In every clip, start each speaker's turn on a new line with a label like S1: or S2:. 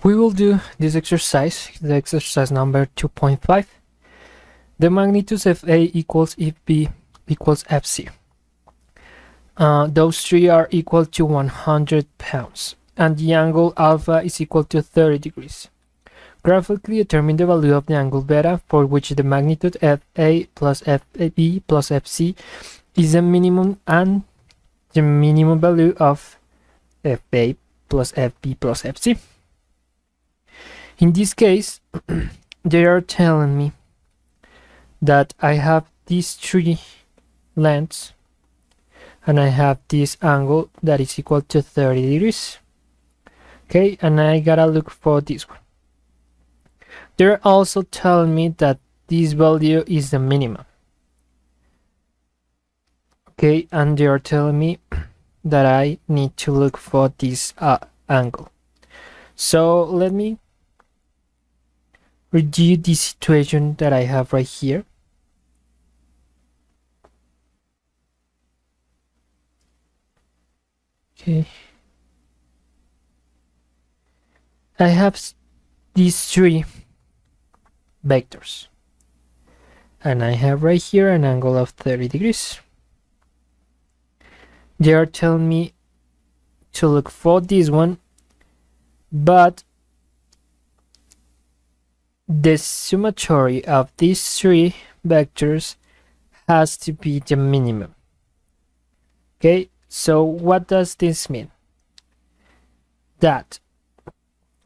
S1: We will do this exercise, the exercise number 2.5. The magnitudes FA equals FB equals FC. Those three are equal to 100 pounds, and the angle alpha is equal to 30 degrees. Graphically determine the value of the angle beta for which the magnitude FA plus FB plus FC is the minimum, and the minimum value of FA plus FB plus FC. In this case, they are telling me that I have these three lengths and I have this angle that is equal to 30 degrees. Okay, and I gotta look for this one. They're also telling me that this value is the minimum. Okay, and they are telling me that I need to look for this angle. So let me redo this situation that I have right here. Okay, I have these three vectors, and I have right here an angle of 30 degrees. They are telling me to look for this one, but the summatory of these three vectors has to be the minimum. Okay, so what does this mean? That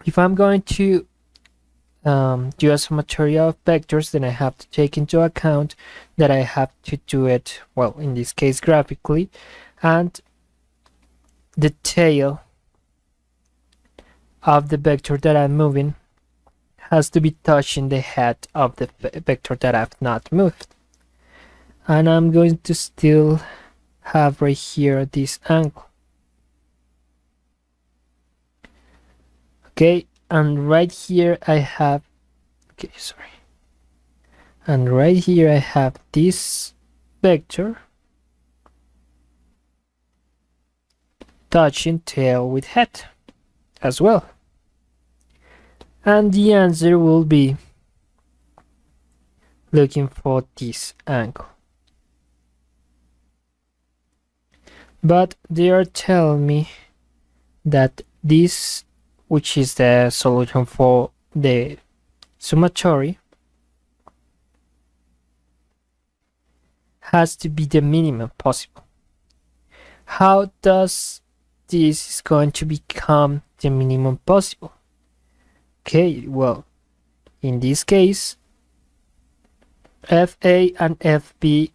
S1: if I'm going to do a summatory of vectors, then I have to take into account that I have to do it, well, in this case graphically, and the tail of the vector that I'm moving has to be touching the head of the vector that I've not moved. And I'm going to still have right here this angle. Okay, and right here I have, and right here I have this vector touching tail with head as well. And the answer will be looking for this angle. But they are telling me that this, which is the solution for the summatory, has to be the minimum possible. How does this is going to become the minimum possible? Okay, well, in this case, FA and FB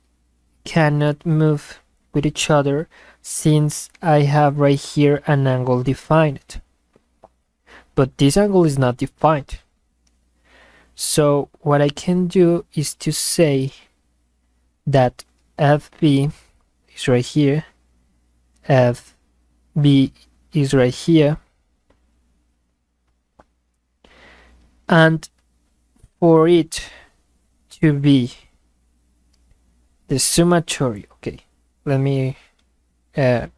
S1: cannot move with each other since I have right here an angle defined. But this angle is not defined. So what I can do is to say that FB is right here, FB is right here, and for it to be the summatory, okay, let me say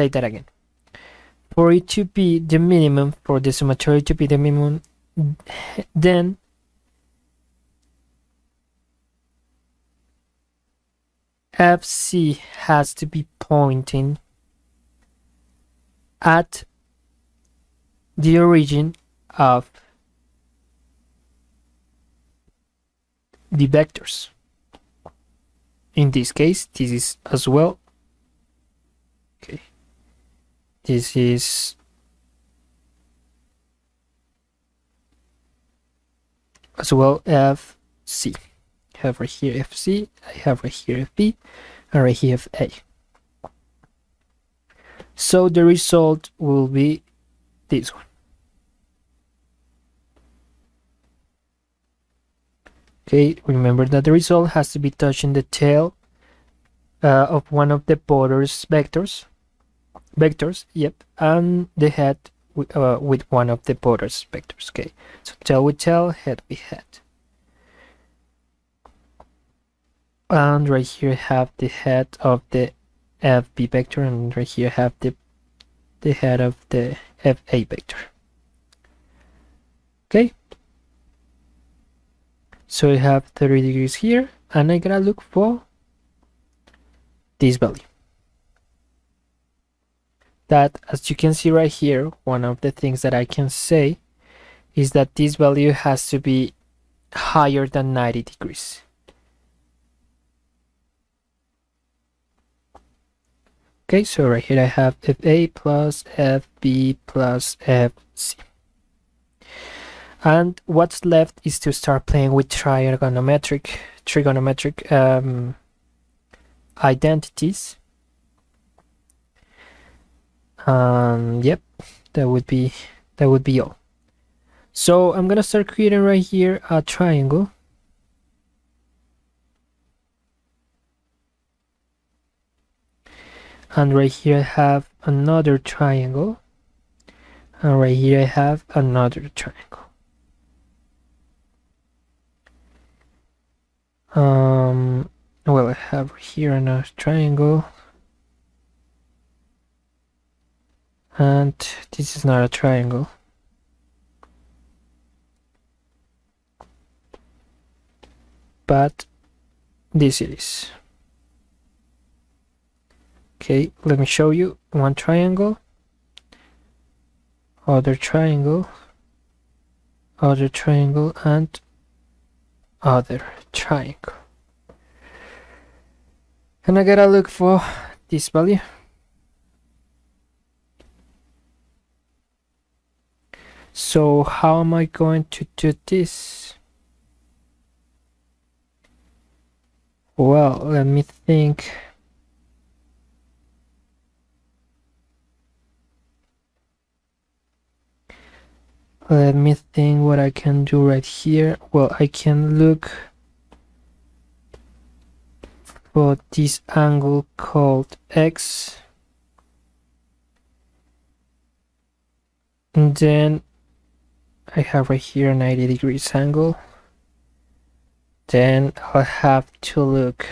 S1: that again. For it to be the minimum, for the summatory to be the minimum, then FC has to be pointing at the origin of the vectors. In this case, this is as well. Okay, this is as well FC. I have right here FC, I have right here FB, and right here FA. So the result will be this one. Okay, remember that the result has to be touching the tail of one of the borders vectors, yep, and the head with one of the borders vectors. Okay, so tail with tail, head with head. And right here I have the head of the FB vector, and right here I have the the head of the FA vector. Okay, so I have 30 degrees here, and I gotta look for this value. That, as you can see right here, one of the things that I can say is that this value has to be higher than 90 degrees. Okay, so right here I have FA plus FB plus FC. And what's left is to start playing with trigonometric identities. Yep, that would be all. So I'm gonna start creating right here a triangle. And right here I have another triangle. And right here I have another triangle. Well, I have here another triangle. And this is not a triangle. But this it is. Okay, let me show you one triangle, other triangle, other triangle, and other triangle. And I gotta look for this value. So how am I going to do this? Well, let me think. Let me think what I can do right here. Well, I can look for this angle called X. And then I have right here a 90 degrees angle. Then I'll have to look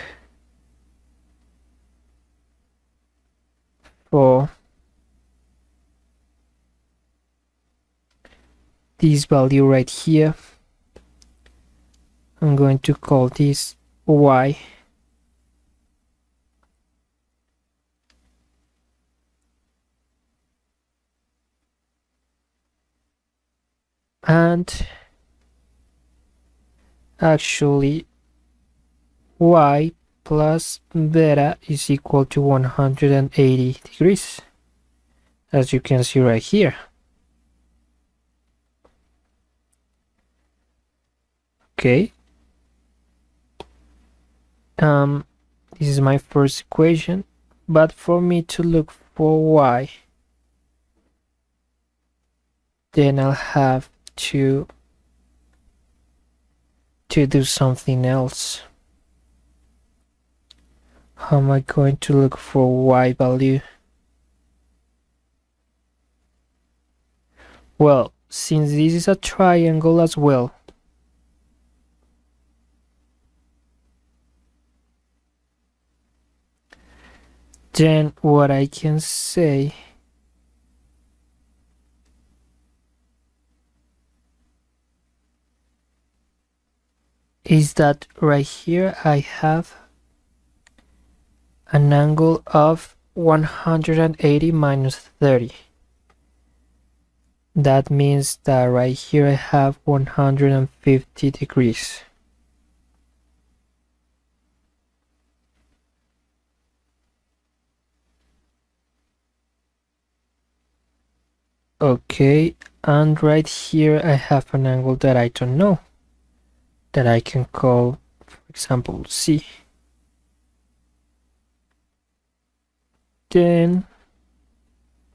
S1: for this value right here. I'm going to call this Y. And actually Y plus beta is equal to 180 degrees, as you can see right here. Okay, this is my first equation, but for me to look for Y, then I'll have to do something else. How am I going to look for Y value? Well, since this is a triangle as well, then what I can say is that right here I have an angle of 180 minus 30. That means that right here I have 150 degrees. Okay, and right here I have an angle that I don't know, that I can call, for example, C. Then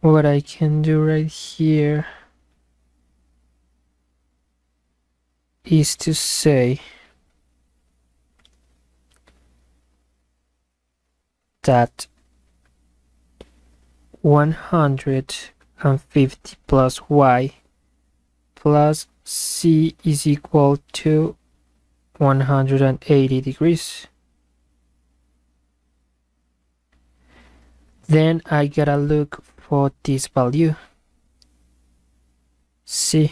S1: what I can do right here is to say that 150 plus Y plus C is equal to 180 degrees. Then I gotta look for this value, C.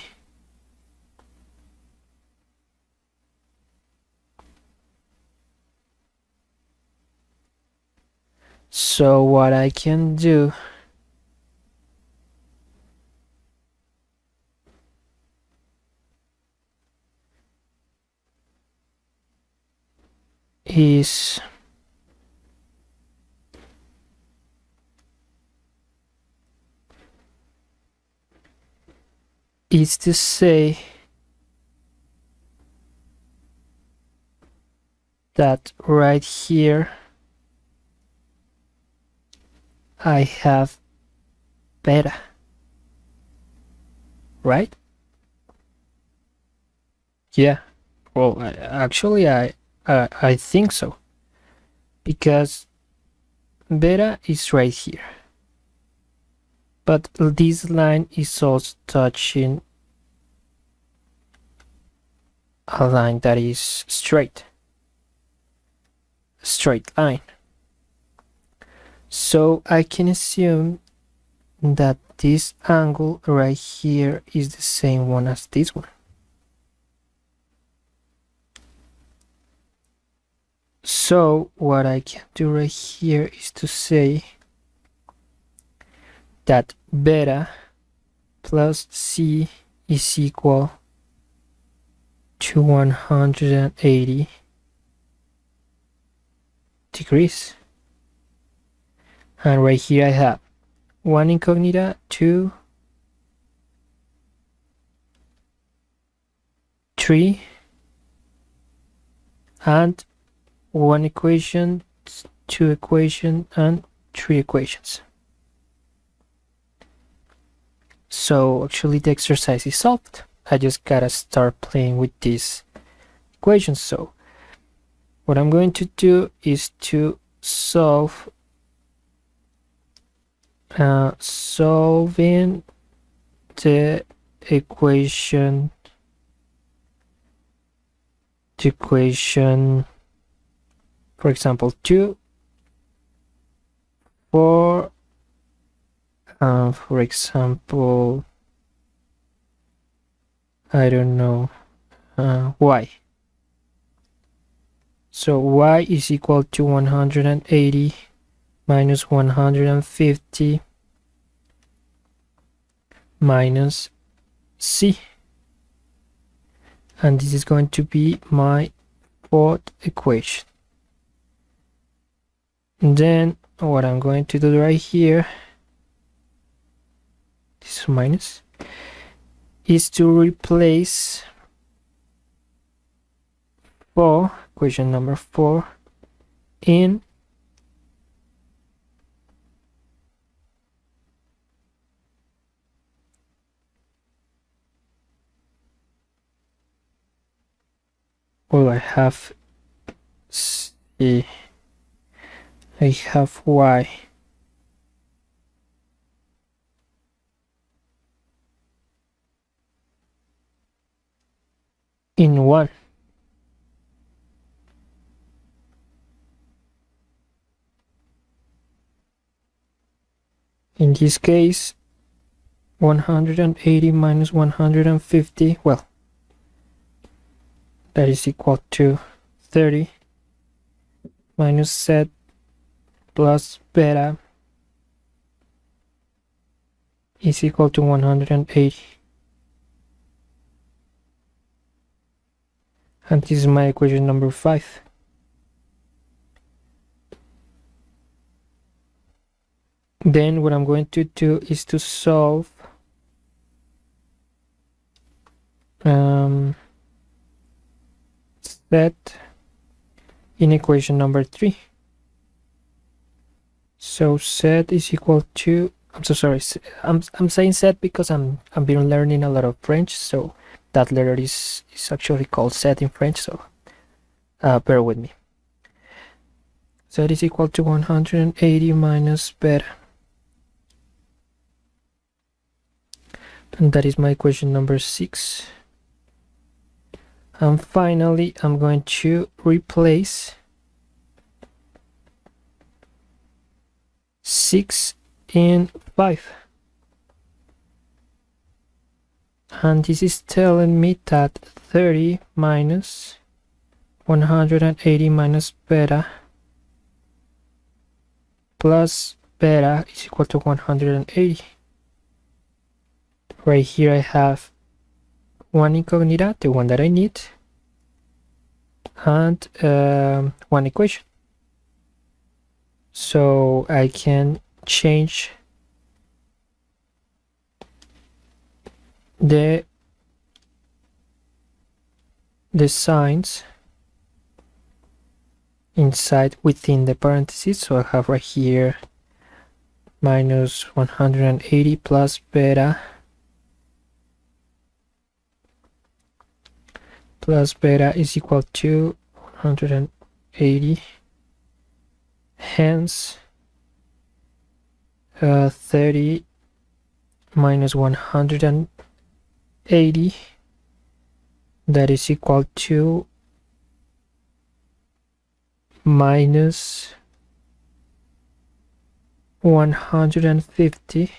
S1: So what I can do is to say that right here I have beta, right? Yeah, well, I think so, because beta is right here, but this line is also touching a line that is straight line. So I can assume that this angle right here is the same one as this one. So what I can do right here is to say that beta plus C is equal to 180 degrees. And right here I have 1 incognita, 2, 3, and 1 equation, 2 equations, and 3 equations. So actually the exercise is solved. I just gotta start playing with these equations. So what I'm going to do is to solve solving the equation for example 2 for example, I don't know, y. So y is equal to 180 minus 150 minus c, and this is going to be my fourth equation. And then what I'm going to do right here, this minus, is to replace equation number 4 in well, I have C, I have y, in 1. In this case, 180 minus 150, well, that is equal to 30 minus z plus beta is equal to 180. And this is my equation number 5. Then what I'm going to do is to solve z in equation number 3. So z is equal to, I'm so sorry, I'm saying z because I've been learning a lot of French, so that letter is actually called z in French, so bear with me. Z is equal to 180 minus beta, and that is my equation number 6. And finally I'm going to replace 6 in 5. And this is telling me that 30 minus 180 minus beta plus beta is equal to 180. Right here I have one incognita, the one that I need, and one equation. So I can change the signs inside within the parentheses. So I have right here minus 180 plus beta is equal to 180, hence 30 minus 180, that is equal to minus 150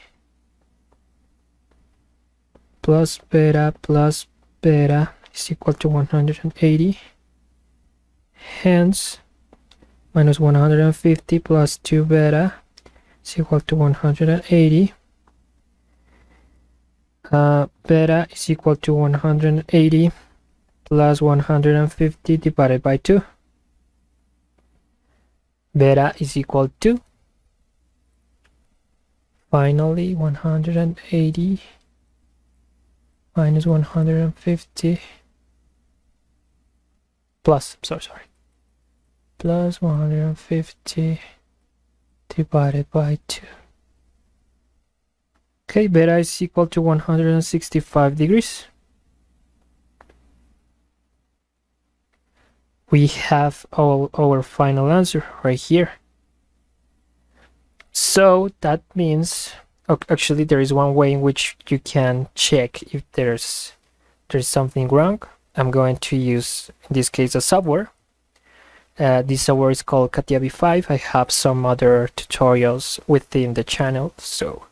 S1: plus beta is equal to 180, hence minus 150 plus 2 beta is equal to 180. Beta is equal to 180 plus 150 divided by 2. Beta is equal to, finally, 180 minus 150 plus, plus 150 divided by 2. Okay, beta is equal to 165 degrees. We have our final answer right here. So that means, actually there is one way in which you can check if there's something wrong. I'm going to use, in this case, a software. This software is called CATIA V5. I have some other tutorials within the channel, so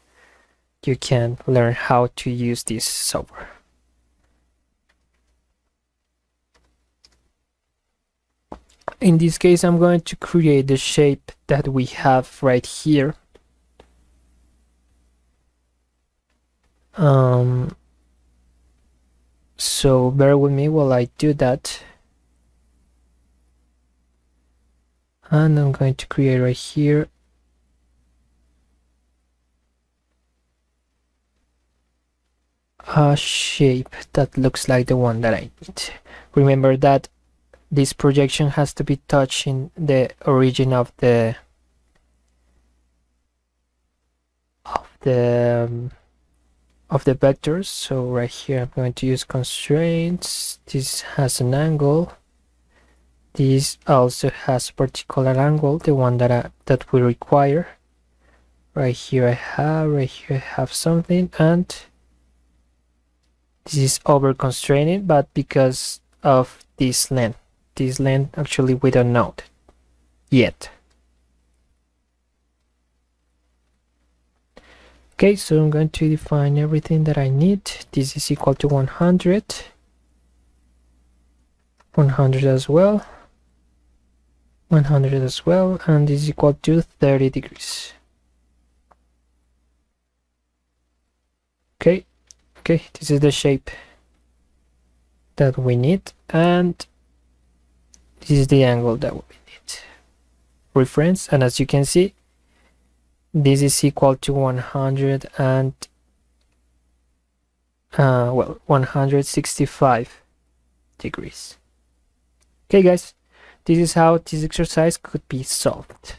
S1: you can learn how to use this software. In this case, I'm going to create the shape that we have right here. So bear with me while I do that. And I'm going to create right here a shape that looks like the one that I need. Remember that this projection has to be touching the origin of the vectors. So right here I'm going to use constraints. This has an angle. This also has a particular angle, the one that we require. Right here I have something, and this is over constrained, but because of this length. This length actually we don't know it yet. Okay, so I'm going to define everything that I need. This is equal to 100, 100 as well, 100 as well, and this is equal to 30 degrees. Okay, this is the shape that we need, and this is the angle that we need. Reference, and as you can see, this is equal to 165 degrees. Okay guys, this is how this exercise could be solved.